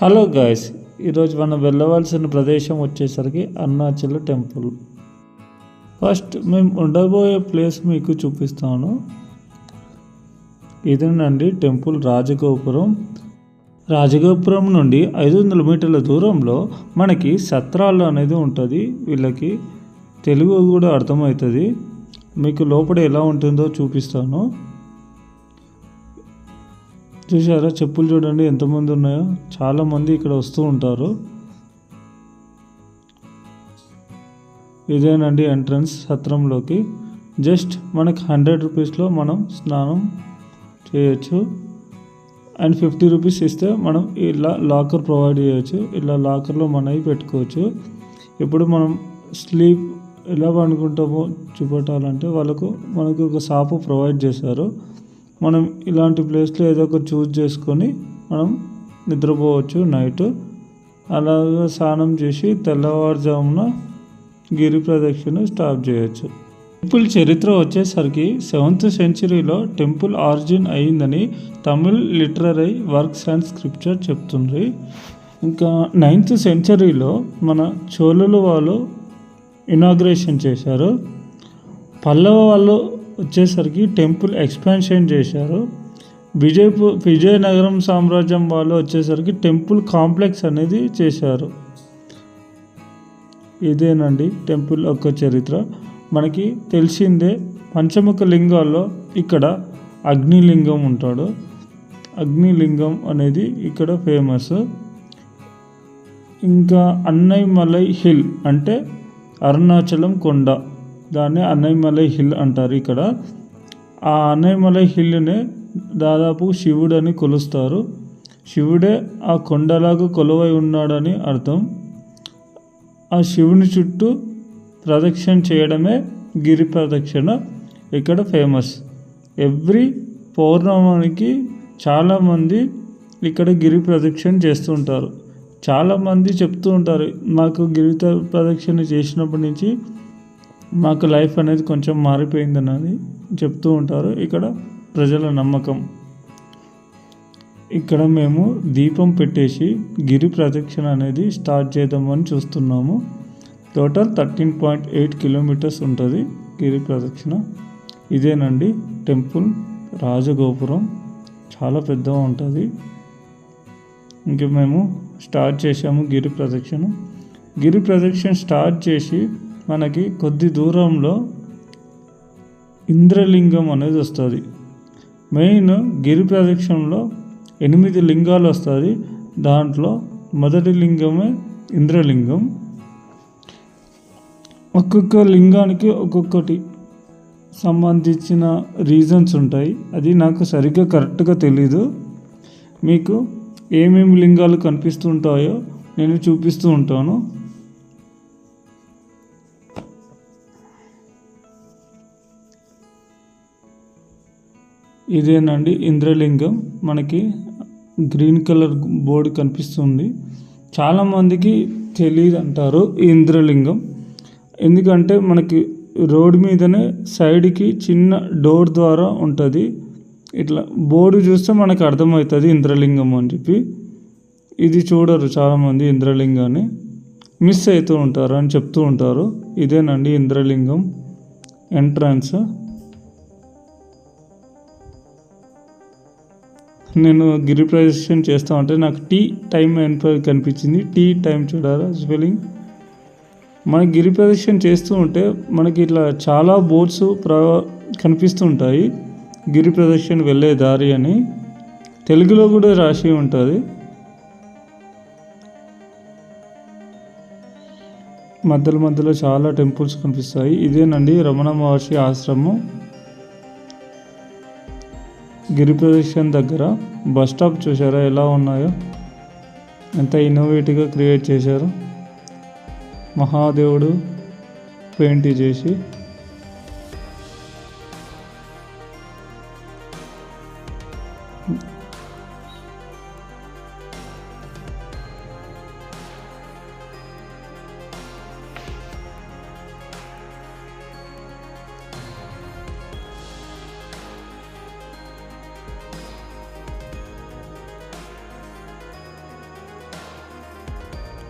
Hello guys, ఈరోజు మనం వెళ్ళవలసిన ప్రదేశం వచ్చేసరికి అరుణాచల్ టెంపుల్. ఫస్ట్ మేము ఉండబోయే ప్లేస్ మీకు చూపిస్తాను. ఇదేనండి టెంపుల్ రాజగోపురం. రాజగోపురం నుండి 500 మీటర్ల దూరంలో మనకి సత్రాలు అనేది ఉంటుంది. వీళ్ళకి తెలుగు కూడా అర్థమవుతుంది. మీకు లోపల ఎలా ఉంటుందో చూపిస్తాను. చూసారా, చెప్పులు చూడండి ఎంతమంది ఉన్నాయో. చాలామంది ఇక్కడ వస్తూ ఉంటారు. ఇదేనండి ఎంట్రన్స్ సత్రంలోకి. జస్ట్ మనకు 100 రూపీస్లో మనం స్నానం చేయొచ్చు. అండ్ 50 రూపీస్ ఇస్తే మనం ఇలా లాకర్ ప్రొవైడ్ చేయొచ్చు. ఇలా లాకర్లో మనవి పెట్టుకోవచ్చు. ఇప్పుడు మనం స్లీప్ ఎలా పండుకుంటామో చూపెట్టాలంటే మనకు ఒక సాపు ప్రొవైడ్ చేశారు. మనం ఇలాంటి ప్లేస్లో ఏదో ఒక చూస్ చేసుకొని మనం నిద్రపోవచ్చు నైట్. అలాగే స్నానం చేసి తెల్లవారుజామున గిరి ప్రదక్షిణ స్టార్ట్ చేయొచ్చు. టెంపుల్ చరిత్ర వచ్చేసరికి 7th సెంచరీలో టెంపుల్ ఆరిజిన్ అయిందని Tamil literary works and scripture చెప్తుంది. ఇంకా 9th సెంచరీలో మన చోళులు వాళ్ళు ఇనాగ్రేషన్ చేశారు. పల్లవ వాళ్ళు వచ్చేసరికి టెంపుల్ ఎక్స్పాన్షన్ చేశారు. విజయనగరం సామ్రాజ్యం వాళ్ళు వచ్చేసరికి టెంపుల్ కాంప్లెక్స్ అనేది చేశారు. ఇదేనండి టెంపుల్ యొక్క చరిత్ర. మనకి తెలిసిందే పంచముఖ లింగాల్లో ఇక్కడ అగ్నిలింగం ఉంటాడు. అగ్నిలింగం అనేది ఇక్కడ ఫేమస్. ఇంకా అన్నైమలై హిల్ అంటే అరుణాచలం కొండ, దాన్ని అన్నైమలై హిల్ అంటారు. ఇక్కడ ఆ అన్నైమలై హిల్ని దాదాపు శివుడని కొలుస్తారు. శివుడే ఆ కొండలాగా కొలువై ఉన్నాడని అర్థం. ఆ శివుని చుట్టూ ప్రదక్షిణ చేయడమే గిరి ప్రదక్షిణ ఇక్కడ ఫేమస్. ఎవ్రీ పౌర్ణమికి చాలామంది ఇక్కడ గిరి ప్రదక్షిణ చేస్తుంటారు. చాలామంది చెప్తూ ఉంటారు, మాకు గిరి ప్రదక్షిణ చేసినప్పటి నుంచి మాకు లైఫ్ అనేది కొంచెం మారిపోయిందని చెప్తూ ఉంటారు. ఇక్కడ ప్రజల నమ్మకం. ఇక్కడ మేము దీపం పెట్టేసి గిరి ప్రదక్షిణ అనేది స్టార్ట్ చేద్దామని చూస్తున్నాము. టోటల్ 13.8 కిలోమీటర్స్ ఉంటుంది గిరి ప్రదక్షిణ. ఇదేనండి టెంపుల్ రాజగోపురం, చాలా పెద్దగా ఉంటుంది. ఇంక మేము స్టార్ట్ చేసాము గిరి ప్రదక్షిణ. గిరి ప్రదక్షిణ స్టార్ట్ చేసి మనకి కొద్ది దూరంలో ఇంద్రలింగం అనేది వస్తుంది. మెయిన్ గిరి ప్రదక్షిణలో 8 లింగాలు వస్తుంది. దాంట్లో మొదటి లింగమే ఇంద్రలింగం. ఒక్కొక్క లింగానికి ఒక్కొక్కటి సంబంధించిన రీజన్స్ ఉంటాయి. అది నాకు సరిగ్గా కరెక్ట్గా తెలీదు. మీకు ఏమేమి లింగాలు కనిపిస్తుంటాయో నేను చూపిస్తూ ఉంటాను. ఇదేనండి ఇంద్రలింగం. మనకి గ్రీన్ కలర్ బోర్డు కనిపిస్తుంది. చాలామందికి తెలియదు అంటారు ఈ ఇంద్రలింగం. ఎందుకంటే మనకి రోడ్ మీదనే సైడ్కి చిన్న డోర్ ద్వారా ఉంటుంది. ఇట్లా బోర్డు చూస్తే మనకు అర్థమవుతుంది ఇంద్రలింగం అని చెప్పి. ఇది చూడరు చాలామంది, ఇంద్రలింగాన్ని మిస్ అవుతూ ఉంటారు అని చెప్తూ ఉంటారు. ఇదేనండి ఇంద్రలింగం ఎంట్రన్స్. నేను గిరి ప్రదక్షిణ చేస్తా ఉంటే నాకు టీ టైం కనిపించింది. టీ టైం చూడారా స్పెల్లింగ్. మన గిరి ప్రదక్షిణ చేస్తూ ఉంటే మనకి ఇట్లా చాలా బోర్డ్స్ కనిపిస్తూ ఉంటాయి. గిరి ప్రదక్షిణ వెళ్ళే దారి అని తెలుగులో కూడా రాసి ఉంటుంది. మధ్యలో చాలా టెంపుల్స్ కనిపిస్తాయి. ఇదేనండి రమణ మహర్షి ఆశ్రమం. గిరి ప్రదక్షిణ దగ్గర బస్ స్టాప్ చూసారా ఎలా ఉన్నాయో, ఎంత ఇన్నోవేటివ్గా క్రియేట్ చేశారు. మహాదేవుడు పెయింట్ చేసి.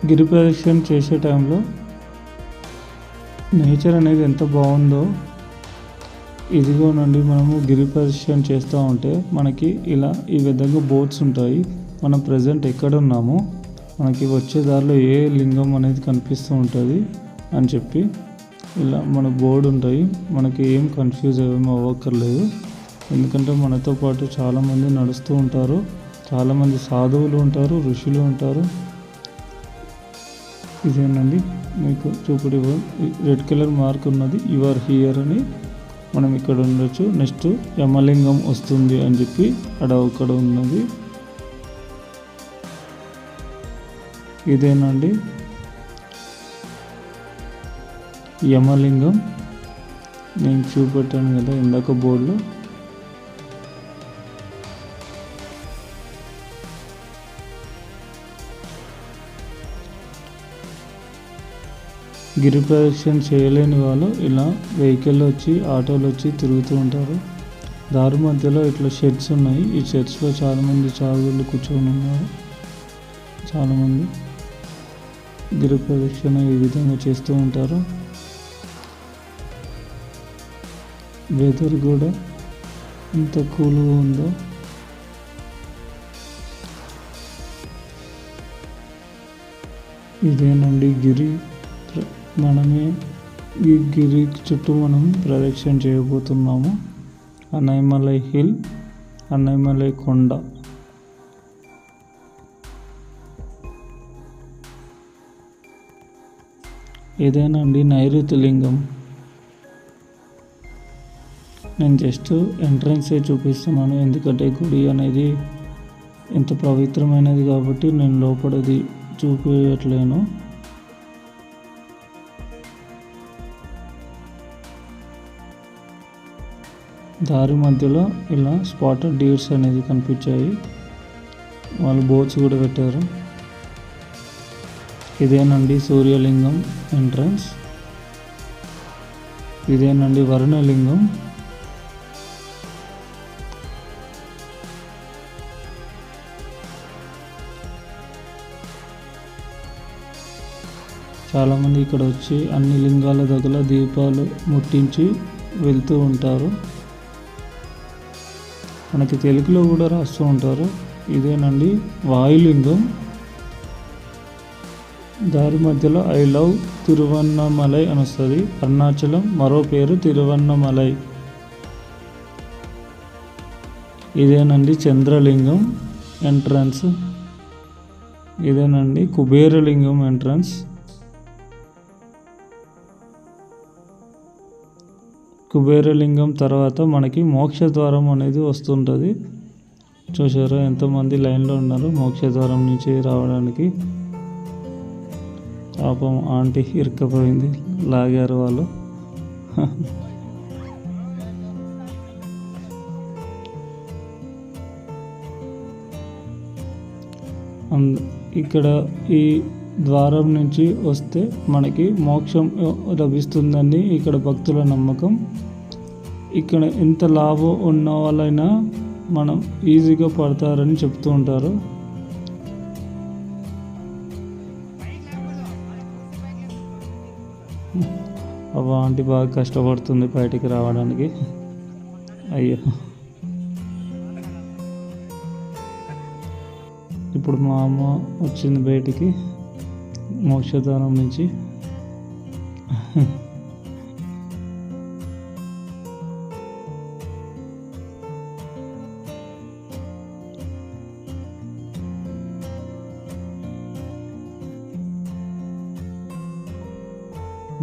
గిరి ప్రదక్షిణ చేసే టైంలో నేచర్ అనేది ఎంత బాగుందో, ఇదిగోనండి మనము గిరి ప్రదక్షిణ చేస్తూ ఉంటే మనకి ఇలా ఈ విధంగా బోర్డ్స్ ఉంటాయి. మనం ప్రజెంట్ ఎక్కడ ఉన్నామో మనకి వచ్చే దారిలో ఏ లింగం అనేది కనిపిస్తూ ఉంటుంది అని చెప్పి ఇలా మన బోర్డు ఉంటాయి. మనకి ఏం కన్ఫ్యూజ్ అవ్వక్కర్లేదు, ఎందుకంటే మనతో పాటు చాలామంది నడుస్తూ ఉంటారు, చాలామంది సాధువులు ఉంటారు, ఋషులు ఉంటారు. ఇదేనండి మీకు చూపుడు రెడ్ కలర్ మార్క్ ఉన్నది, యు ఆర్ హియర్ అని మనం ఇక్కడ ఉండొచ్చు. నెక్స్ట్ యమలింగం వస్తుంది అని చెప్పి అక్కడ ఉన్నది. ఇదేనండి యమలింగం, నేను చూపెట్టాను కదా ఇందాక బోర్డులో. గిరి ప్రదక్షిణ చేయలేని వాళ్ళు ఇలా వెహికల్ వచ్చి ఆటోలు వచ్చి తిరుగుతూ ఉంటారు. దారి మధ్యలో ఇట్లా షెడ్స్ ఉన్నాయి, ఈ షెడ్స్లో చాలామంది సాధువులు కూర్చొని ఉన్నారు. చాలామంది గిరి ప్రదక్షిణ ఈ విధంగా చేస్తూ ఉంటారు. వెదర్ కూడా ఎంత కూల్గా ఉందో. ఇదేనండి గిరి. మనమే ఈ గిరి చుట్టూ మనం ప్రదక్షిణ చేయబోతున్నాము. అన్నయ్యమలై హిల్, అన్నయ్యమలై కొండ. ఇదేనండి నైరుతి లింగం. నేను జస్ట్ ఎంట్రన్సే చూపిస్తున్నాను, ఎందుకంటే గుడి అనేది ఎంత పవిత్రమైనది కాబట్టి నేను లోపలిది చూపించట్లేను. దారి మధ్యలో ఇలా స్పాటెడ్ డీర్స్ అనేది కనిపించాయి, వాళ్ళు బోట్స్ కూడా పెట్టారు. ఇదేనండి సూర్యలింగం ఎంట్రన్స్. ఇదేనండి వరుణలింగం. చాలామంది ఇక్కడ వచ్చి అన్ని లింగాల దగ్గర దీపాలు ముట్టించి వెళ్తూ ఉంటారు. మనకి తెలుగులో కూడా రాస్తూ ఉంటారు. ఇదేనండి వాయులింగం. దారి మధ్యలో ఐ లవ్ తిరువన్నమలై అని వస్తుంది. అరుణాచలం మరో పేరు తిరువన్నమలై. ఇదేనండి చంద్రలింగం ఎంట్రన్స్. ఇదేనండి కుబేరలింగం ఎంట్రన్స్. కుబేరలింగం తర్వాత మనకి మోక్షద్వారం అనేది వస్తుంటుంది. చూసారా ఎంతమంది లైన్లో ఉన్నారు మోక్షద్వారం నుంచి రావడానికి. పాపం ఆంటీ ఇరుక్కపోయింది, లాగారు వాళ్ళు. ఇక్కడ ఈ ద్వారం నుంచి వస్తే మనకి మోక్షం లభిస్తుందని ఇక్కడ భక్తుల నమ్మకం. ఇక్కడ ఎంత లాభం ఉన్న వాళ్ళైనా మనం ఈజీగా పడతారని చెప్తూ ఉంటారు. అవ్వ ఆంటీ బాగా కష్టపడుతుంది బయటికి రావడానికి. అయ్యో, ఇప్పుడు మా అమ్మ వచ్చింది బయటికి మోక్షద్వారం నుంచి.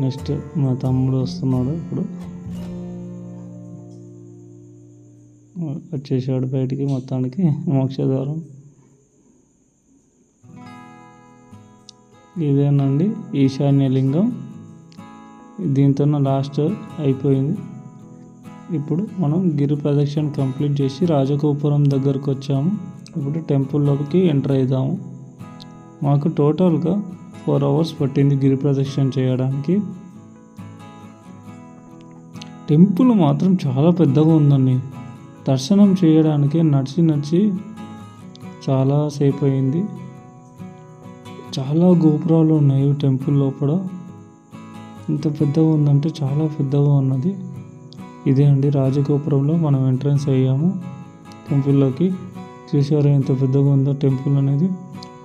నెక్స్ట్ మా తమ్ముడు వస్తున్నాడు, ఇప్పుడు వచ్చేసాడు బయటికి. మొత్తానికి మోక్షద్వారం ఇదేనండి ఈశాన్యలింగం. దీంతో లాస్ట్ అయిపోయింది. ఇప్పుడు మనం గిరి ప్రదక్షిణ కంప్లీట్ చేసి రాజగోపురం దగ్గరకు వచ్చాము. ఇప్పుడు టెంపుల్లోకి ఎంటర్ అవుదాము. మాకు టోటల్గా 4 hours పట్టింది గిరి ప్రదక్షిణ చేయడానికి. టెంపుల్ మాత్రం చాలా పెద్దగా ఉందండి. దర్శనం చేయడానికి నడిచి చాలా సేపు అయింది. చాలా గోపురాలు ఉన్నాయి టెంపుల్ లోపల. ఇంత పెద్దగా ఉందంటే చాలా పెద్దగా ఉన్నది. ఇదే అండి రాజగోపురంలో మనం ఎంట్రన్స్ అయ్యాము టెంపుల్లోకి. చూసారా ఎంత పెద్దగా ఉందో టెంపుల్ అనేది.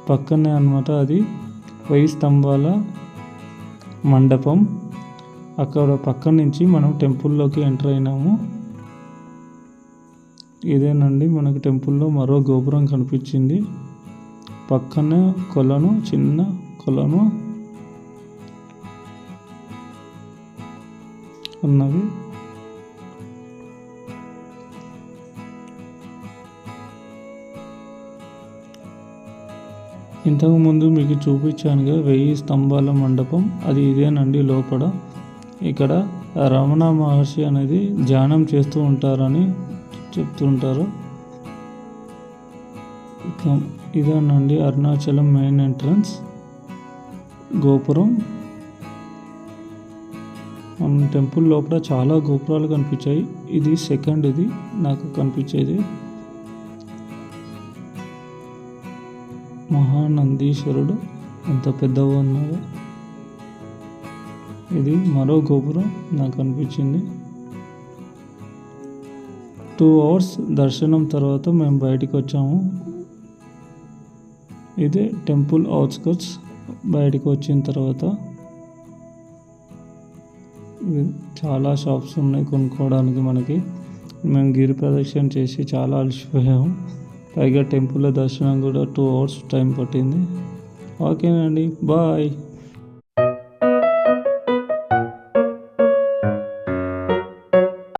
పక్కనే అన్నమాట అది 1000 స్తంభాల మండపం. అక్కడ పక్క నుంచి మనం టెంపుల్లోకి ఎంటర్ అయినాము. ఇదేనండి మనకు టెంపుల్లో మరో గోపురం కనిపించింది. పక్కనే కొలను, చిన్న కొలను ఉన్నది. ఇంతకుముందు మీకు చూపించానుగా 1000 స్తంభాల మండపం, అది ఇదేనండి లోపల. ఇక్కడ రమణ మహర్షి అనేది ధ్యానం చేస్తూ ఉంటారని చెప్తుంటారు. ఇదేనండి అరుణాచలం మెయిన్ ఎంట్రన్స్ గోపురం. మన టెంపుల్ లోపల చాలా గోపురాలు కనిపించాయి. ఇది సెకండ్ ఇది నాకు కనిపించేది. మహానందీశ్వరుడు ఎంత పెద్దగా ఉన్నాడు. ఇది మరో గోపురం నాకు అనిపించింది. 2 hours దర్శనం తర్వాత మేము బయటికి వచ్చాము. ఇదే టెంపుల్ అవుట్స్కట్స్. బయటికి వచ్చిన తర్వాత చాలా షాప్స్ ఉన్నాయి కొనుక్కోవడానికి మనకి. మేము గిరి ప్రదక్షిణ చేసి చాలా అలసిపోయాము. పైగా టెంపుల్లో దర్శనం కూడా 2 hours టైం పట్టింది. ఓకేనండి, బాయ్.